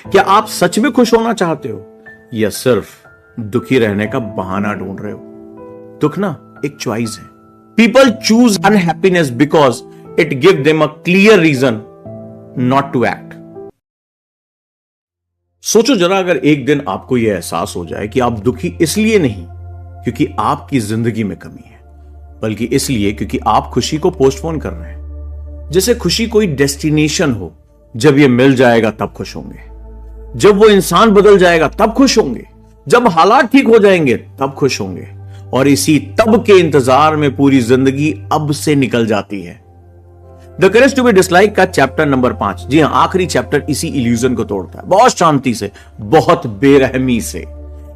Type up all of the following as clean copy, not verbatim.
क्या आप सच में खुश होना चाहते हो या सिर्फ दुखी रहने का बहाना ढूंढ रहे हो? दुख ना एक चॉइस है। People choose unhappiness because it give them a clear reason not to act. सोचो जरा, अगर एक दिन आपको यह एहसास हो जाए कि आप दुखी इसलिए नहीं क्योंकि आपकी जिंदगी में कमी है, बल्कि इसलिए क्योंकि आप खुशी को पोस्टपोन कर रहे हैं। जैसे खुशी कोई डेस्टिनेशन हो, जब यह मिल जाएगा तब खुश होंगे, जब वो इंसान बदल जाएगा तब खुश होंगे, जब हालात ठीक हो जाएंगे तब खुश होंगे, और इसी तब के इंतजार में पूरी जिंदगी अब से निकल जाती है। The courage to be dislike का चैप्टर नंबर 5, जी हां, आखिरी चैप्टर इसी इल्यूजन को तोड़ता है, बहुत शांति से, बहुत बेरहमी से।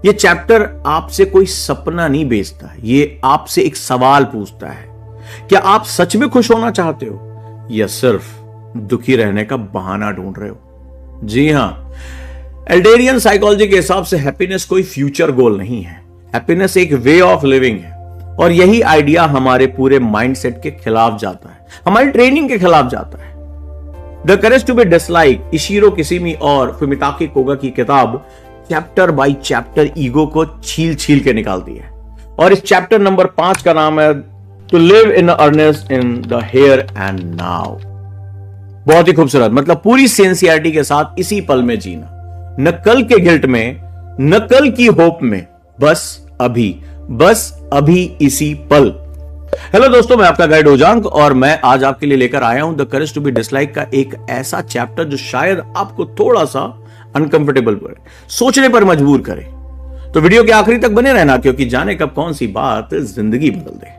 यह चैप्टर आपसे कोई सपना नहीं बेचता, ये आपसे एक सवाल पूछता है, क्या आप सच में खुश होना चाहते हो या सिर्फ दुखी रहने का बहाना ढूंढ रहे हो? जी हां, एल्डेरियन साइकोलॉजी के हिसाब से हैप्पीनेस कोई फ्यूचर गोल नहीं है, हैप्पीनेस एक वे ऑफ लिविंग है। और यही आइडिया हमारे पूरे माइंडसेट के खिलाफ जाता है, हमारी ट्रेनिंग के खिलाफ जाता है। The courage to be disliked Ichiro Kishimi और फुमिताके कोगा की किताब चैप्टर बाय चैप्टर ईगो को छील छील के निकालती है, और इस चैप्टर नंबर 5 का नाम है to live in earnest in the here and now. बहुत ही खूबसूरत, मतलब पूरी सिंसियरिटी के साथ इसी पल में जीना, न कल के गिल्ट में, न कल की होप में, बस अभी इसी पल। हेलो दोस्तों, मैं आपका गाइड ओजांग और मैं आज आपके लिए लेकर आया हूं the courage to be dislike का एक ऐसा चैप्टर जो शायद आपको थोड़ा सा अनकंफर्टेबल करे, सोचने पर मजबूर करे। तो वीडियो के आखिरी तक बने रहना, क्योंकि जाने कब कौन सी बात जिंदगी बदल दे।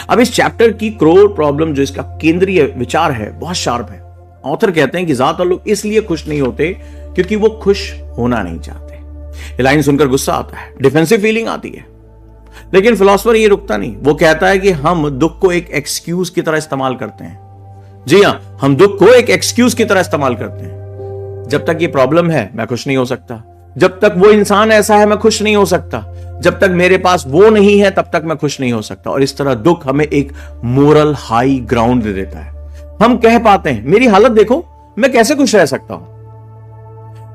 अब इस चैप्टर की क्रोर प्रॉब्लम, जो इसका केंद्रीय विचार है, बहुत शार्प है। ऑथर कहते हैं कि ज्यादातर लोग इसलिए खुश नहीं होते क्योंकि वो खुश होना नहीं चाहते। ये लाइन सुनकर गुस्सा आता है, डिफेंसिव फीलिंग आती है, लेकिन फिलोसोफर ये रुकता नहीं। वो कहता है कि हम दुख को एक एक्सक्यूज की तरह इस्तेमाल करते हैं। जी हां, हम दुख को एक एक्सक्यूज की तरह इस्तेमाल करते हैं। जब तक ये प्रॉब्लम है मैं खुश नहीं हो सकता, जब तक वो इंसान ऐसा है मैं खुश नहीं हो सकता, जब तक मेरे पास वो नहीं है तब तक मैं खुश नहीं हो सकता। और इस तरह दुख हमें एक मोरल हाई ग्राउंड दे देता है। हम कह पाते हैं मेरी हालत देखो, मैं कैसे खुश रह सकता हूं।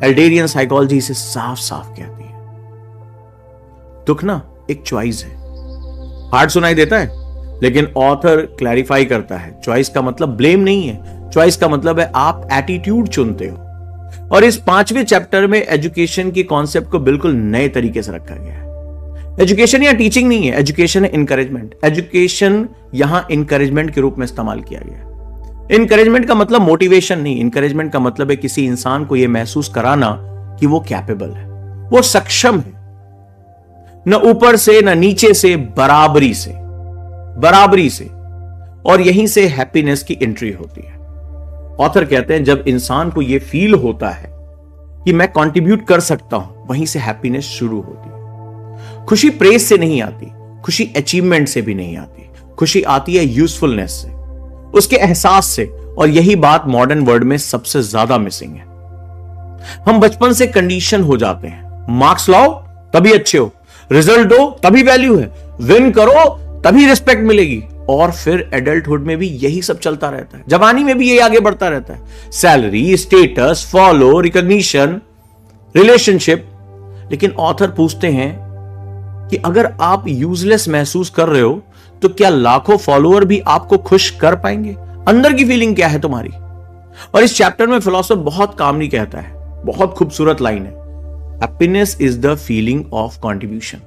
एल्डेरियन साइकोलॉजी इसे साफ साफ कहती है, दुख ना एक चॉइस है। हार्ड सुनाई देता है, लेकिन ऑथर क्लैरिफाई करता है, चॉइस का मतलब ब्लेम नहीं है, चॉइस का मतलब है आप एटीट्यूड चुनते हो। और इस 5वें चैप्टर में एजुकेशन की कॉन्सेप्ट को बिल्कुल नए तरीके से रखा गया है। एजुकेशन या टीचिंग नहीं है, एजुकेशन है इंकरेजमेंट। एजुकेशन यहां इंकरेजमेंट के रूप में इस्तेमाल किया गया है। इंकरेजमेंट का मतलब मोटिवेशन नहीं, इंकरेजमेंट का मतलब है किसी इंसान को यह महसूस कराना कि वो कैपेबल है, वो सक्षम है, न ऊपर से न नीचे से, बराबरी से। और यहीं से हैप्पीनेस की एंट्री होती है। ऑथर कहते हैं जब इंसान को यह फील होता है कि मैं कंट्रीब्यूट कर सकता हूं, वहीं से हैप्पीनेस शुरू होती है। खुशी प्रेज से नहीं आती, खुशी अचीवमेंट से भी नहीं आती, खुशी आती है यूजफुलनेस से, उसके एहसास से। और यही बात मॉडर्न वर्ल्ड में सबसे ज्यादा मिसिंग है। हम बचपन से कंडीशन हो जाते हैं, मार्क्स लाओ तभी अच्छे हो, रिजल्ट दो तभी वैल्यू है, विन करो तभी रिस्पेक्ट मिलेगी। और फिर एडल्टहुड में भी यही सब चलता रहता है, जवानी में भी यही आगे बढ़ता रहता है, salary, status, follow, recognition, relationship. लेकिन ऑथर पूछते हैं कि अगर आप यूजलेस महसूस कर रहे हो तो क्या लाखों फॉलोअर भी आपको खुश कर पाएंगे? अंदर की फीलिंग क्या है तुम्हारी? और इस चैप्टर में फिलोसोफर बहुत कामली कहता है, बहुत खूबसूरत लाइन है, happiness is the feeling of contribution.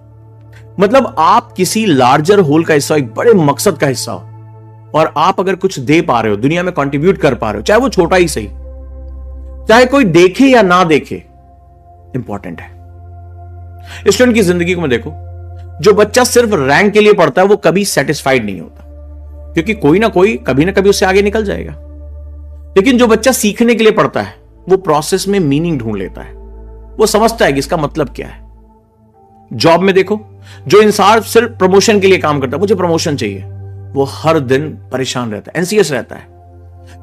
मतलब आप किसी लार्जर होल का हिस्सा, एक बड़े मकसद का हिस्सा हो, और आप अगर कुछ दे पा रहे हो, दुनिया में कंट्रीब्यूट कर पा रहे हो, चाहे वो छोटा ही सही, चाहे कोई देखे या ना देखे, इंपॉर्टेंट है। स्टूडेंट की जिंदगी को मैं देखो, जो बच्चा सिर्फ रैंक के लिए पढ़ता है वो कभी सेटिस्फाइड नहीं होता, क्योंकि कोई ना कोई कभी ना कभी उससे आगे निकल जाएगा। लेकिन जो बच्चा सीखने के लिए पढ़ता है वो प्रोसेस में मीनिंग ढूंढ लेता है, वो समझता है कि इसका मतलब क्या है। जॉब में देखो, जो इंसान सिर्फ प्रमोशन के लिए काम करता है, मुझे प्रमोशन चाहिए, वो हर दिन परेशान रहता है, एंसियस रहता है।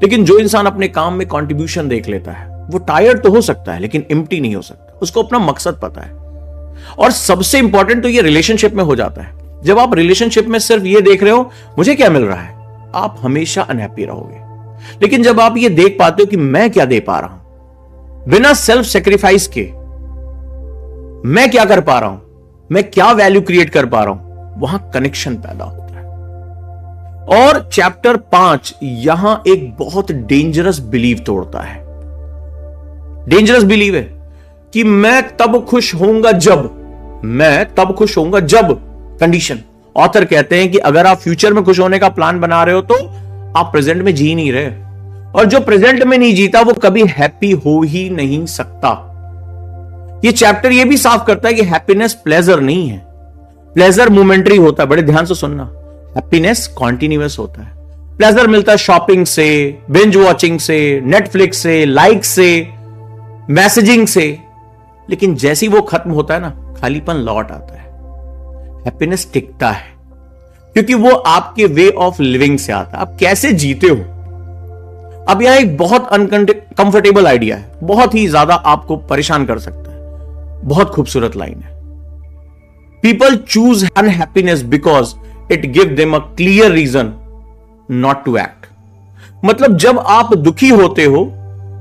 लेकिन जो इंसान अपने काम में कंट्रीब्यूशन देख लेता है, वो टायर्ड तो हो सकता है लेकिन एम्प्टी नहीं हो सकता, उसको अपना मकसद पता है। और सबसे इंपॉर्टेंट तो ये रिलेशनशिप में हो जाता है। जब आप रिलेशनशिप में सिर्फ ये देख रहे हो मुझे क्या मिल रहा है, आप हमेशा अनहैप्पी रहोगे। लेकिन जब आप ये देख पाते हो कि मैं क्या दे पा रहा हूं, बिना सेल्फ सेक्रीफाइस के मैं क्या कर पा रहा हूं, मैं क्या वैल्यू क्रिएट कर पा रहा हूं, वहां कनेक्शन पैदा होता है। और चैप्टर 5 यहां एक बहुत डेंजरस बिलीव तोड़ता है। डेंजरस बिलीव है कि मैं तब खुश होऊंगा जब कंडीशन। ऑथर कहते हैं कि अगर आप फ्यूचर में खुश होने का प्लान बना रहे हो तो आप प्रेजेंट में जी नहीं रहे, और जो प्रेजेंट में नहीं जीता वो कभी हैप्पी हो ही नहीं सकता। ये चैप्टर ये भी साफ करता है कि हैप्पीनेस प्लेजर नहीं है, प्लेजर मोमेंटरी होता है। बड़े ध्यान से सुनना, हैप्पीनेस कॉन्टिन्यूअस होता है। प्लेजर मिलता है शॉपिंग से, बिंज वॉचिंग से, नेटफ्लिक्स से, लाइक से, मैसेजिंग से, लेकिन जैसे ही वो खत्म होता है ना, खालीपन लौट आता है। हैप्पीनेस टिकता है क्योंकि वो आपके वे ऑफ लिविंग से आता है, आप कैसे जीते हो। अब यह एक बहुत अनकंफर्टेबल आइडिया है, बहुत ही ज्यादा आपको परेशान कर सकता है। बहुत खूबसूरत लाइन है, people choose unhappiness because it give them a clear reason not to act. मतलब जब आप दुखी होते हो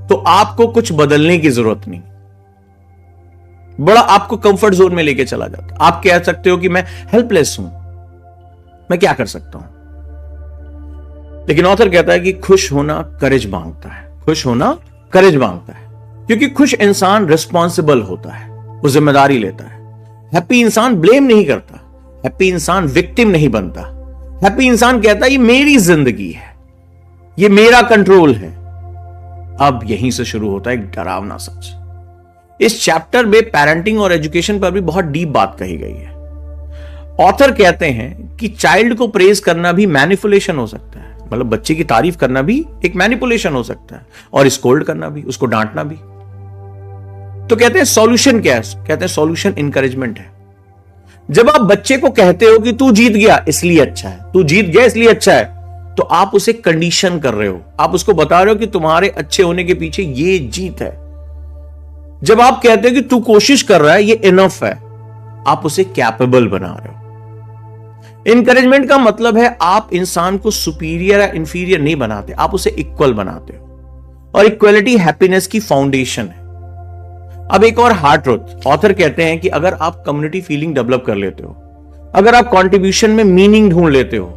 तो आपको कुछ बदलने की जरूरत नहीं, बड़ा आपको कंफर्ट जोन में लेके चला जाता। आप कह सकते हो कि मैं हेल्पलेस हूं, मैं क्या कर सकता हूं। लेकिन ऑथर कहता है कि खुश होना करेज मांगता है, खुश होना करेज मांगता है, क्योंकि खुश इंसान रिस्पॉन्सिबल होता है, वो जिम्मेदारी लेता है। हैप्पी इंसान ब्लेम नहीं करता, हैप्पी इंसान विक्टिम नहीं बनता। हैप्पी इंसान कहता है ये मेरी जिंदगी है, ये मेरा कंट्रोल है। अब यहीं से शुरू होता है एक डरावना सच। इस चैप्टर में पेरेंटिंग और एजुकेशन पर भी बहुत डीप बात कही गई है। ऑथर कहते हैं कि चाइल्ड को प्रेज करना भी मैनिपुलेशन हो सकता है, मतलब बच्चे की तारीफ करना भी एक मैनिपुलेशन हो सकता है, और स्कोल्ड करना भी, उसको डांटना भी। तो कहते हैं सॉल्यूशन क्या है? कहते हैं सॉल्यूशन इंकरेजमेंट है। जब आप बच्चे को कहते हो कि तू जीत गया इसलिए अच्छा है, तू जीत गया इसलिए अच्छा है, तो आप उसे कंडीशन कर रहे हो, आप उसको बता रहे हो कि तुम्हारे अच्छे होने के पीछे ये जीत है। जब आप कहते हो कि तू कोशिश कर रहा है, ये इनफ है, आप उसे कैपेबल बना रहे हो। इंकरेजमेंट का मतलब है आप इंसान को सुपीरियर या इंफीरियर नहीं बनाते, आप उसे इक्वल बनाते हो, और इक्वलिटी हैप्पीनेस की फाउंडेशन है। अब एक और हार्ड ट्रुथ, ऑथर कहते हैं कि अगर आप कम्युनिटी फीलिंग डेवलप कर लेते हो, अगर आप कंट्रीब्यूशन में मीनिंग ढूंढ लेते हो,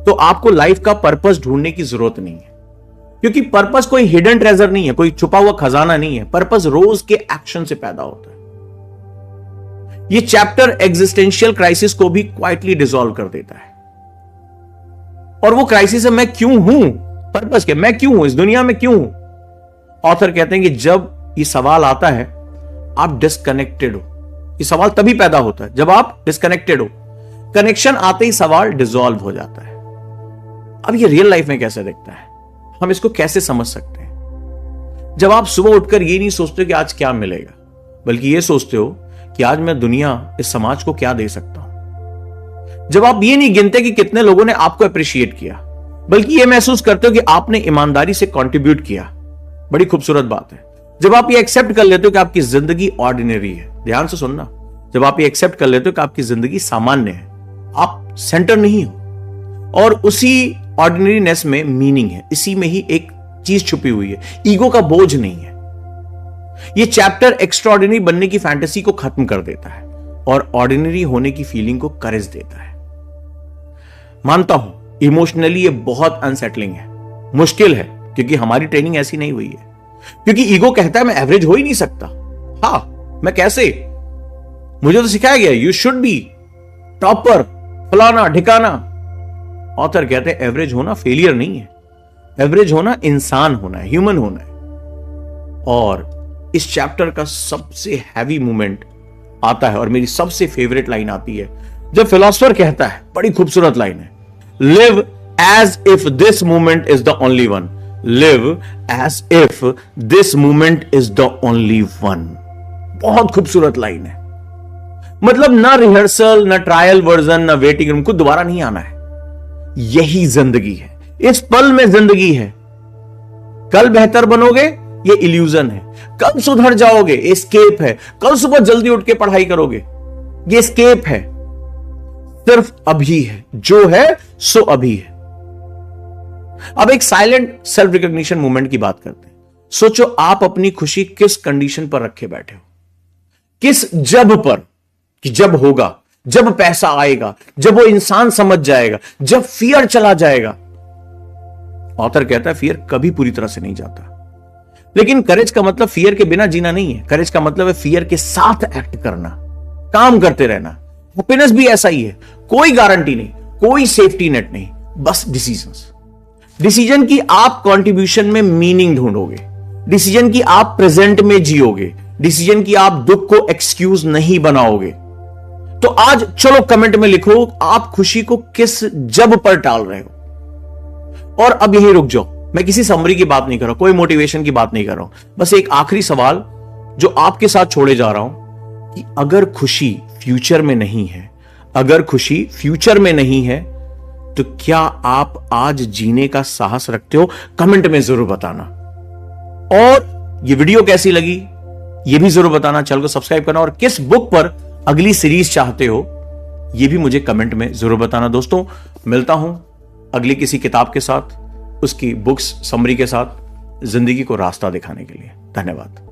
तो आपको लाइफ का पर्पस ढूंढने की जरूरत नहीं है, क्योंकि पर्पस कोई हिडन ट्रेजर नहीं है, कोई छुपा हुआ खजाना नहीं है। पर्पस रोज के एक्शन से पैदा होता है। ये चैप्टर एग्जिस्टेंशियल क्राइसिस को भी क्वाइटली डिसॉल्व कर देता है, और वो क्राइसिस है मैं क्यों हूं, पर्पस के, मैं क्यों हूं, इस दुनिया में क्यों हूं। ऑथर कहते हैं कि जब ये सवाल आता है आप डिस्कनेक्टेड हो, ये सवाल तभी पैदा होता है जब आप डिस्कनेक्टेड हो। कनेक्शन आते ही सवाल डिसॉल्व हो जाता है। अब ये रियल लाइफ में कैसे दिखता है, हम इसको कैसे समझ सकते हैं? जब आप सुबह उठकर ये नहीं सोचते कि आज क्या मिलेगा, बल्कि ये सोचते हो कि आज मैं दुनिया, इस समाज को क्या दे सकता हूं। जब आप ये नहीं गिनते कि कितने लोगों ने आपको अप्रिशिएट किया, बल्कि ये महसूस करते हो कि आपने ईमानदारी से कंट्रीब्यूट किया। बड़ी खूबसूरत बात है जब आप ये एक्सेप्ट कर लेते हो कि आपकी जिंदगी ऑर्डिनरी है। ध्यान से सुनना, जब आप ये एक्सेप्ट कर लेते हो कि आपकी जिंदगी सामान्य है, आप सेंटर नहीं हो, और उसी ऑर्डिनरीनेस में मीनिंग है, इसी में ही एक चीज छुपी हुई है, ईगो का बोझ नहीं है। ये चैप्टर एक्स्ट्राऑर्डिनरी बनने की फैंटेसी को खत्म कर देता है और ऑर्डिनरी होने की फीलिंग को करेज देता है। मानता हूं इमोशनली ये बहुत अनसेटलिंग है, मुश्किल है, क्योंकि हमारी ट्रेनिंग ऐसी नहीं हुई है। क्योंकि ईगो कहता है मैं एवरेज हो ही नहीं सकता। हाँ, मैं कैसे, मुझे तो सिखाया गया यू शुड बी टॉपर, फलाना ढिकाना। ऑथर कहते हैं एवरेज होना फेलियर नहीं है, एवरेज होना इंसान होना है, ह्यूमन होना है। और इस चैप्टर का सबसे हैवी मोमेंट आता है, और मेरी सबसे फेवरेट लाइन आती है जब फिलोसोफर कहता है, बड़ी खूबसूरत लाइन है, live as if this moment is the only one, live as if this moment is the only one. बहुत खूबसूरत लाइन है। मतलब ना रिहर्सल, ना ट्रायल वर्जन, ना वेटिंग रूम, कुछ दोबारा नहीं आना है। यही जिंदगी है, इस पल में जिंदगी है। कल बेहतर बनोगे, ये इल्यूजन है। कल सुधर जाओगे, एस्केप है। कल सुबह जल्दी उठ के पढ़ाई करोगे, ये एस्केप है। सिर्फ अभी है, जो है सो अभी है। अब एक साइलेंट सेल्फ रिकॉग्निशन मूवमेंट की बात करते हैं। सोचो आप अपनी खुशी किस कंडीशन पर रखे बैठे हो, किस जब पर, कि जब होगा, जब पैसा आएगा, जब वो इंसान समझ जाएगा, जब फियर चला जाएगा। ऑथर कहता है फियर कभी पूरी तरह से नहीं जाता, लेकिन करेज का मतलब फियर के बिना जीना नहीं है। करेज का मतलब है फियर के साथ एक्ट करना, काम करते रहना। हैप्पीनेस भी ऐसा ही है, कोई गारंटी नहीं, कोई सेफ्टी नेट नहीं, बस डिसीजन की आप कंट्रीब्यूशन में मीनिंग ढूंढोगे, डिसीजन की आप प्रेजेंट में जियोगे, डिसीजन की आप दुख को एक्सक्यूज नहीं बनाओगे। तो आज चलो कमेंट में लिखो आप खुशी को किस जब पर टाल रहे हो। और अब यही रुक जाओ, मैं किसी समरी की बात नहीं कर रहा हूं, कोई मोटिवेशन की बात नहीं कर रहा हूं, बस एक आखिरी सवाल जो आपके साथ छोड़े जा रहा हूं कि अगर खुशी फ्यूचर में नहीं है, अगर खुशी फ्यूचर में नहीं है, तो क्या आप आज जीने का साहस रखते हो? कमेंट में जरूर बताना। और ये वीडियो कैसी लगी ये भी जरूर बताना, चैनल को सब्सक्राइब करना, और किस बुक पर अगली सीरीज चाहते हो ये भी मुझे कमेंट में जरूर बताना। दोस्तों मिलता हूं अगली किसी किताब के साथ, उसकी बुक्स समरी के साथ, जिंदगी को रास्ता दिखाने के लिए। धन्यवाद।